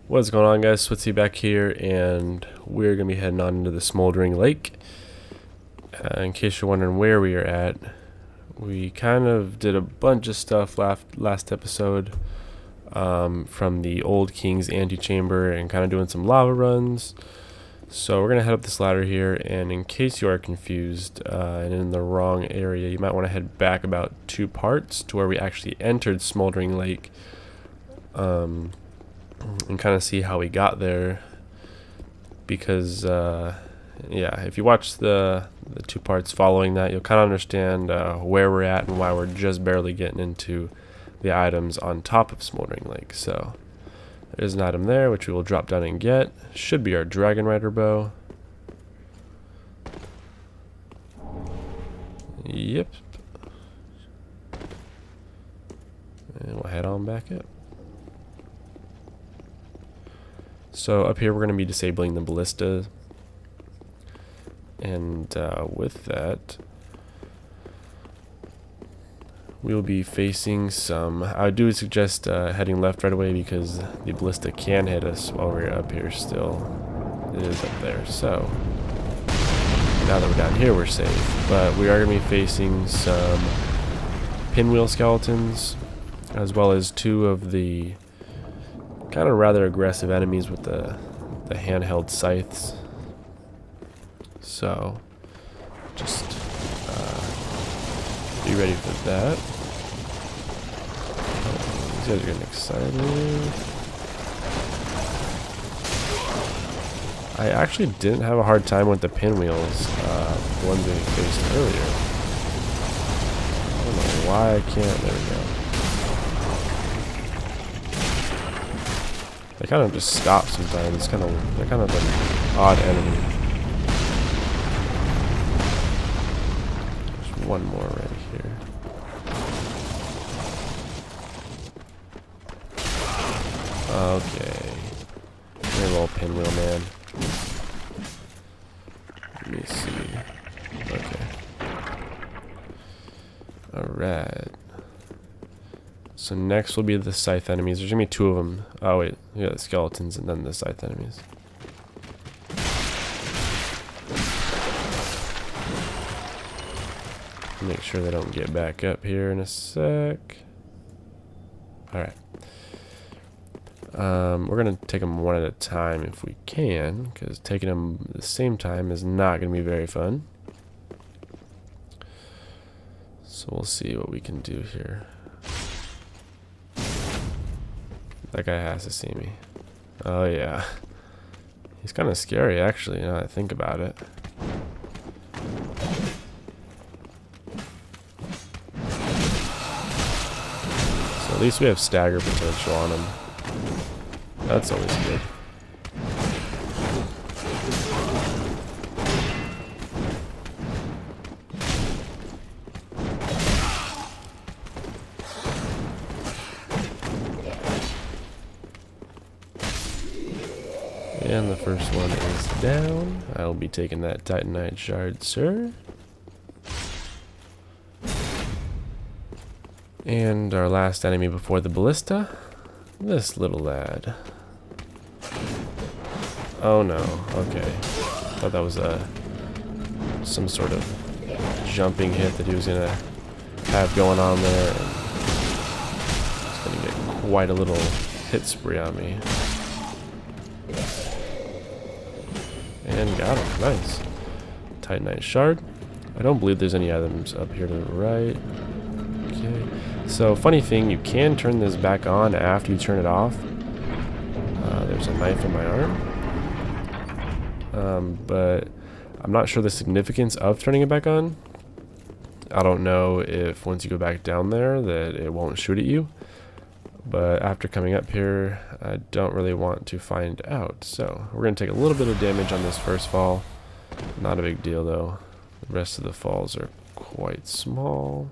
What's going on, guys? Switzy back here, and we're going to be heading on into the Smouldering Lake. In case you're wondering where we are at, we kind of did a bunch of stuff last episode from the Old King's Antechamber and kind of doing some lava runs. So we're going to head up this ladder here, and in case you are confused and in the wrong area, you might want to head back about 2 parts to where we actually entered Smouldering Lake. And kind of see how we got there, because yeah, if you watch the 2 parts following that, you'll kind of understand where we're at and why we're just barely getting into the items on top of Smouldering Lake. So there's an item there which we will drop down and get. Should be our Dragon Rider bow. Yep. And we'll head on back up. So up here we're going to be disabling the ballista, and with that we'll be facing some, I do suggest heading left right away, because the ballista can hit us while we're up here still. It is up there, so now that we're down here we're safe. But we are going to be facing some pinwheel skeletons, as well as 2 of the kind of rather aggressive enemies with the handheld scythes. So just be ready for that. These guys are getting excited. I actually didn't have a hard time with the pinwheels, the ones we faced earlier. I don't know why I can't. There we go. They kind of just stop sometimes. They're kind of an odd enemy. There's one more right here. Okay. Here, little pinwheel man. Let me see. Okay. Alright. So next will be the scythe enemies. There's going to be 2 of them. Oh wait, we got the skeletons and then the scythe enemies. Make sure they don't get back up here in a sec. Alright. We're going to take them one at a time if we can, because taking them at the same time is not going to be very fun. So we'll see what we can do here. That guy has to see me. Oh yeah. He's kind of scary, actually, now that I think about it. So at least we have stagger potential on him. That's always good. And the first one is down. I'll be taking that Titanite shard, sir. And our last enemy before the ballista, this little lad. Oh no, okay. Thought that was some sort of jumping hit that he was gonna have going on there, and it's gonna get quite a little hit spree on me. And got him. Nice. Titanite shard. I don't believe there's any items up here to the right. Okay. So, funny thing, you can turn this back on after you turn it off. There's a knife in my arm. But I'm not sure the significance of turning it back on. I don't know if once you go back down there that it won't shoot at you. But after coming up here, I don't really want to find out. So we're going to take a little bit of damage on this first fall. Not a big deal though. The rest of the falls are quite small.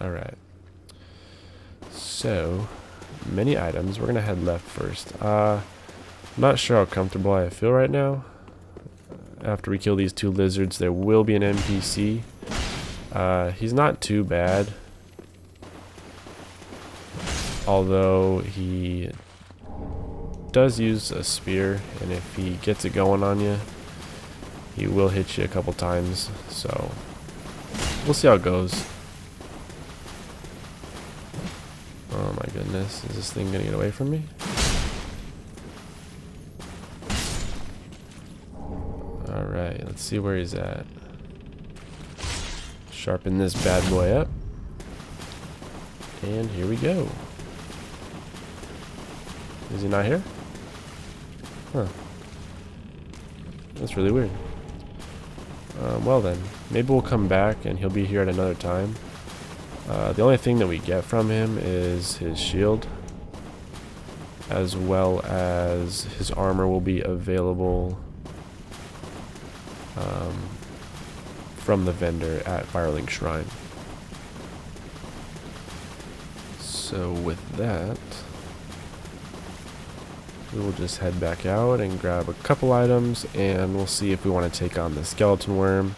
Alright. So many items. We're gonna head left first. I'm not sure how comfortable I feel right now. After we kill these two lizards, there will be an NPC. He's not too bad, although he does use a spear, and if he gets it going on you, he will hit you a couple times, so we'll see how it goes. Oh my goodness, is this thing gonna get away from me? Alright, let's see where he's at. Sharpen this bad boy up. And here we go. Is he not here? Huh. That's really weird. Well then, maybe we'll come back and he'll be here at another time. The only thing that we get from him is his shield, as well as his armor will be available from the vendor at Firelink Shrine. So with that, we will just head back out and grab a couple items, and we'll see if we want to take on the skeleton worm.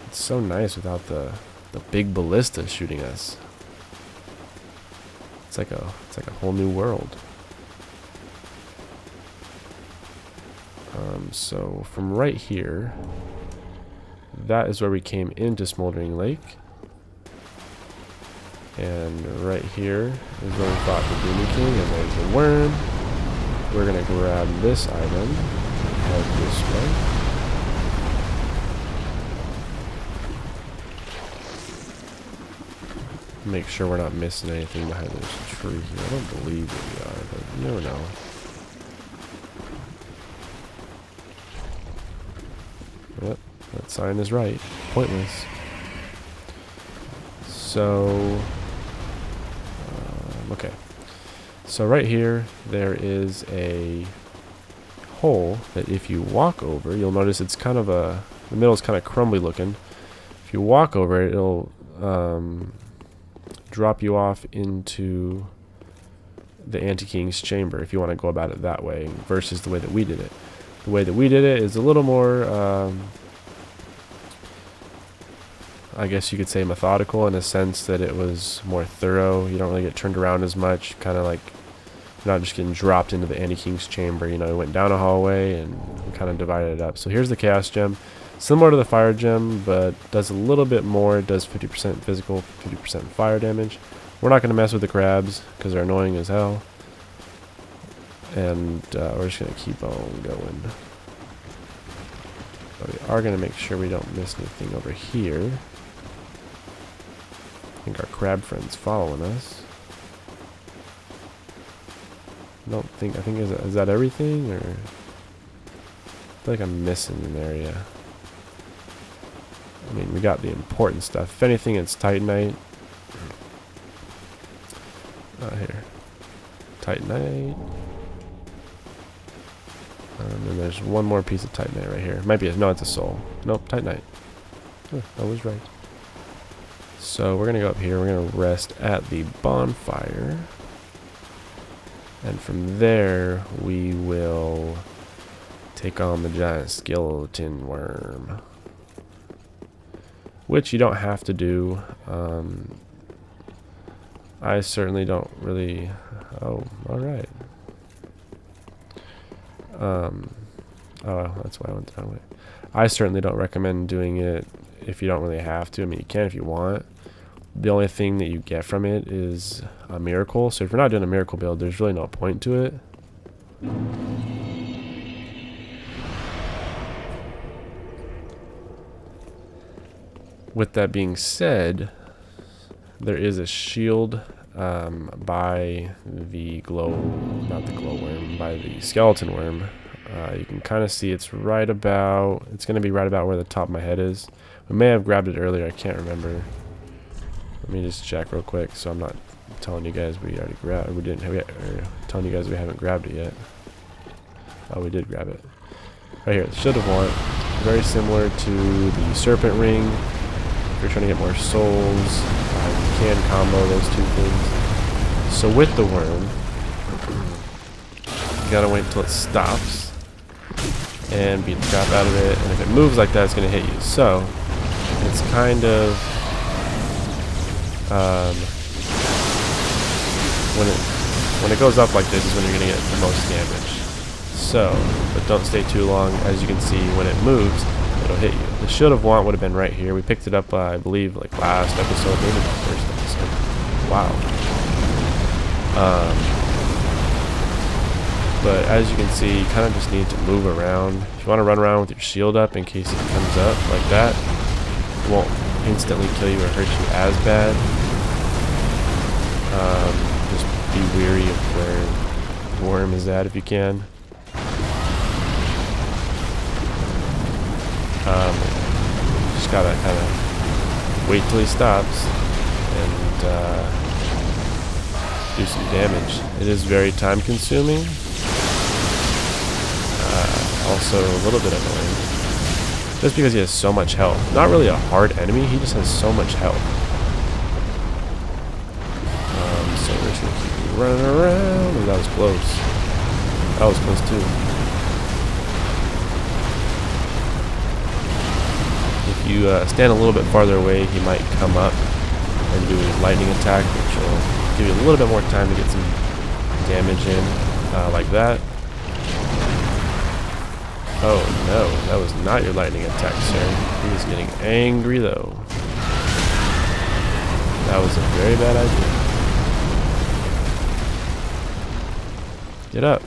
It's so nice without the big ballista shooting us. It's like a whole new world. So from right here, that is where we came into Smouldering Lake. And right here is where we fought the Demon King, and there's the worm. We're gonna grab this item, head this way. Make sure we're not missing anything behind this tree here. I don't believe that we are, but you never know. Yep, that sign is right. Pointless. So, okay. So right here, there is a hole that if you walk over, you'll notice it's kind of the middle is kind of crumbly looking. If you walk over it, it'll drop you off into the Anti-King's chamber if you want to go about it that way versus the way that we did it. The way that we did it is a little more, I guess you could say methodical, in a sense that it was more thorough. You don't really get turned around as much, kind of like you're not just getting dropped into the Anti-King's chamber. You know, we went down a hallway and we kind of divided it up. So here's the Chaos Gem. Similar to the Fire Gem, but does a little bit more. It does 50% physical, 50% fire damage. We're not going to mess with the crabs because they're annoying as hell. And we're just going to keep on going. But we are going to make sure we don't miss anything over here. I think our crab friend's following us. I think is that everything, or I feel like I'm missing an area. I mean, we got the important stuff. If anything, it's Titanite. Here. Titanite. And then there's one more piece of Titanite right here. Might be no, it's a soul. Nope, Titanite. Oh, I was right. So we're going to go up here. We're going to rest at the bonfire. And from there, we will take on the giant skeleton worm. Which you don't have to do. I certainly don't really... Oh, alright. Oh, that's why I went the wrong way. I certainly don't recommend doing it if you don't really have to. I mean, you can if you want. The only thing that you get from it is a miracle. So if you're not doing a miracle build, there's really no point to it. With that being said, there is a shield by the not the glowworm, by the skeleton worm. You can kind of see it's going to be right about where the top of my head is. We may have grabbed it earlier, I can't remember. Let me just check real quick so I'm not telling you guys we already grabbed, or telling you guys we haven't grabbed it yet. Oh, we did grab it. Right here, the Shield of Want. Very similar to the Serpent Ring if you're trying to get more souls, you can combo those two things. So with the worm, you gotta wait until it stops and beat the crap out of it, and if it moves like that, it's gonna hit you. So it's kind of when it goes up like this is when you're gonna get the most damage. So, but don't stay too long. As you can see, when it moves, it'll hit you. The shield of want would have been right here. We picked it up, I believe, like last episode, maybe the first episode. Wow. But as you can see, you kind of just need to move around. If you want to run around with your shield up in case it comes up like that, it won't instantly kill you or hurt you as bad. Just be wary of where the worm is at if you can. Just gotta kind of wait till he stops and do some damage. It is very time consuming. Also a little bit annoying. Just because he has so much health. Not really a hard enemy, he just has so much health. So we're just gonna keep running around. Oh, that was close. That was close too. If you stand a little bit farther away, he might come up and do his lightning attack, which will give you a little bit more time to get some damage in, like that. Oh no, that was not your lightning attack, sir. He is getting angry though. That was a very bad idea. Get up.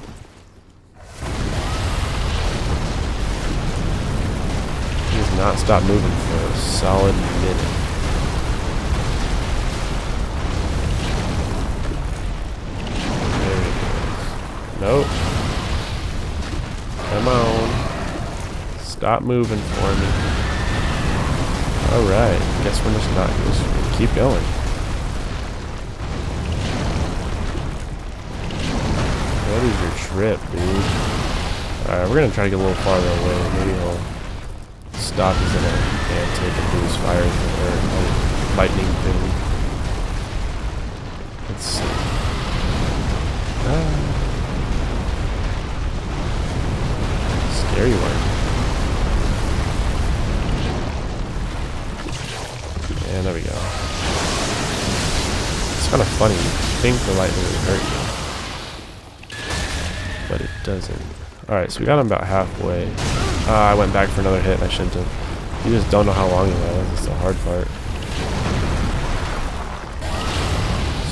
He has not stopped moving for a solid minute. There he goes. Nope. Come on. Stop moving for me. Alright. Guess we're just not. Just keep going. What is your trip, dude? Alright, we're gonna try to get a little farther away. Maybe he'll stop his and take and do his fire or lightning thing. Let's see. Scary one. And there we go. It's kind of funny. You think the lightning would hurt you, but it doesn't. Alright, so we got him about halfway. I went back for another hit and I shouldn't have. You just don't know how long he was. It's the hard part.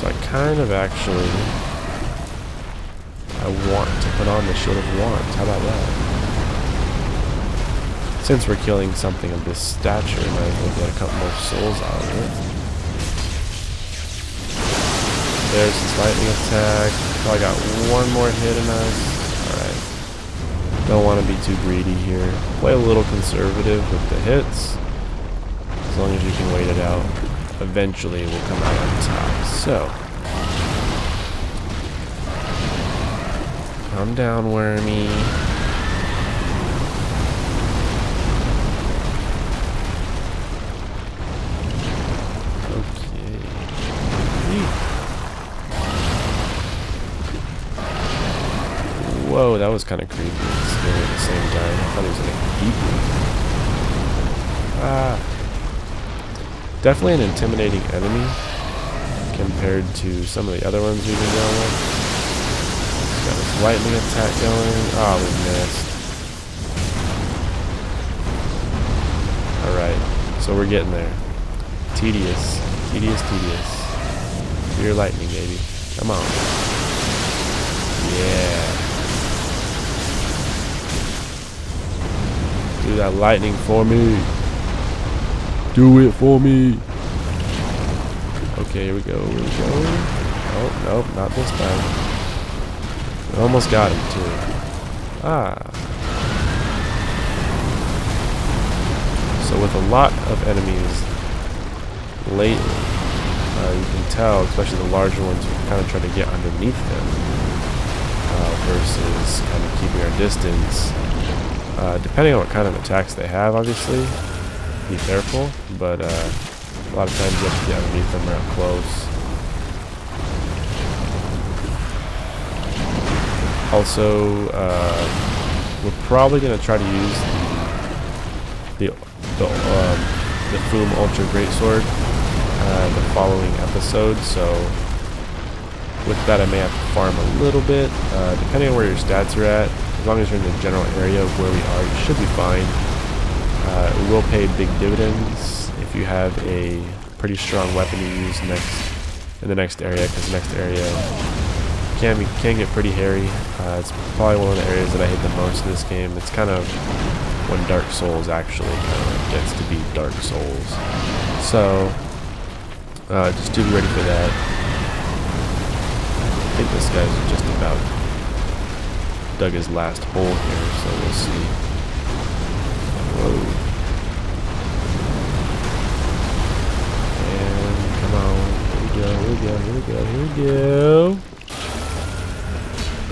So I kind of actually... I want to put on the Shield of Wands. How about that? Since we're killing something of this stature, might as well get a couple more souls out of it. There's this lightning attack. Probably got one more hit in us. Alright. Don't want to be too greedy here. Play a little conservative with the hits. As long as you can wait it out. Eventually we'll come out on top. So. Calm down, Wormy. Whoa, that was kind of creepy and scary at the same time. I thought he was gonna eat me. Definitely an intimidating enemy compared to some of the other ones we've been dealing with. He's got his lightning attack going. Oh, we missed. Alright, so we're getting there. Tedious. Tedious. Your lightning, baby. Come on. Yeah. Do that lightning for me. Do it for me. Okay, here we go. Oh, nope, not this time. We almost got him, too. So with a lot of enemies lately, you can tell, especially the larger ones, we kind of try to get underneath them versus kind of keeping our distance. Depending on what kind of attacks they have, obviously, be careful. But A lot of times you have to get underneath them real close. Also, we're probably going to try to use the Foom Ultra Greatsword the following episode, so with that I may have to farm a little bit, depending on where your stats are at. As long as you're in the general area of where we are, you should be fine. It will pay big dividends if you have a pretty strong weapon to use in the next area, because the next area can get pretty hairy. It's probably one of the areas that I hate the most in this game. It's kind of when Dark Souls actually gets to be Dark Souls. So just do be ready for that. I think this guy's just about dug his last hole here, so we'll see. Whoa. And come on. Here we go.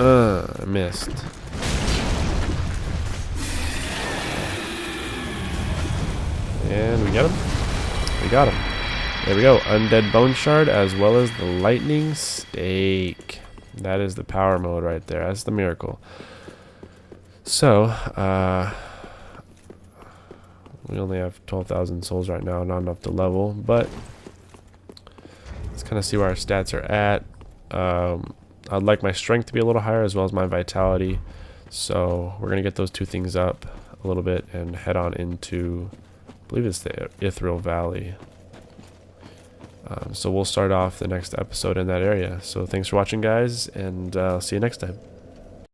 I missed. And we got him. We got him. There we go. Undead Bone Shard as well as the Lightning Stake. That is the power mode right there. That's the miracle. So, we only have 12,000 souls right now. Not enough to level, but let's kind of see where our stats are at. I'd like my strength to be a little higher as well as my vitality. So we're going to get those two things up a little bit and head on into, I believe it's the Ethereal Valley. So we'll start off the next episode in that area. So thanks for watching, guys, and I'll see you next time.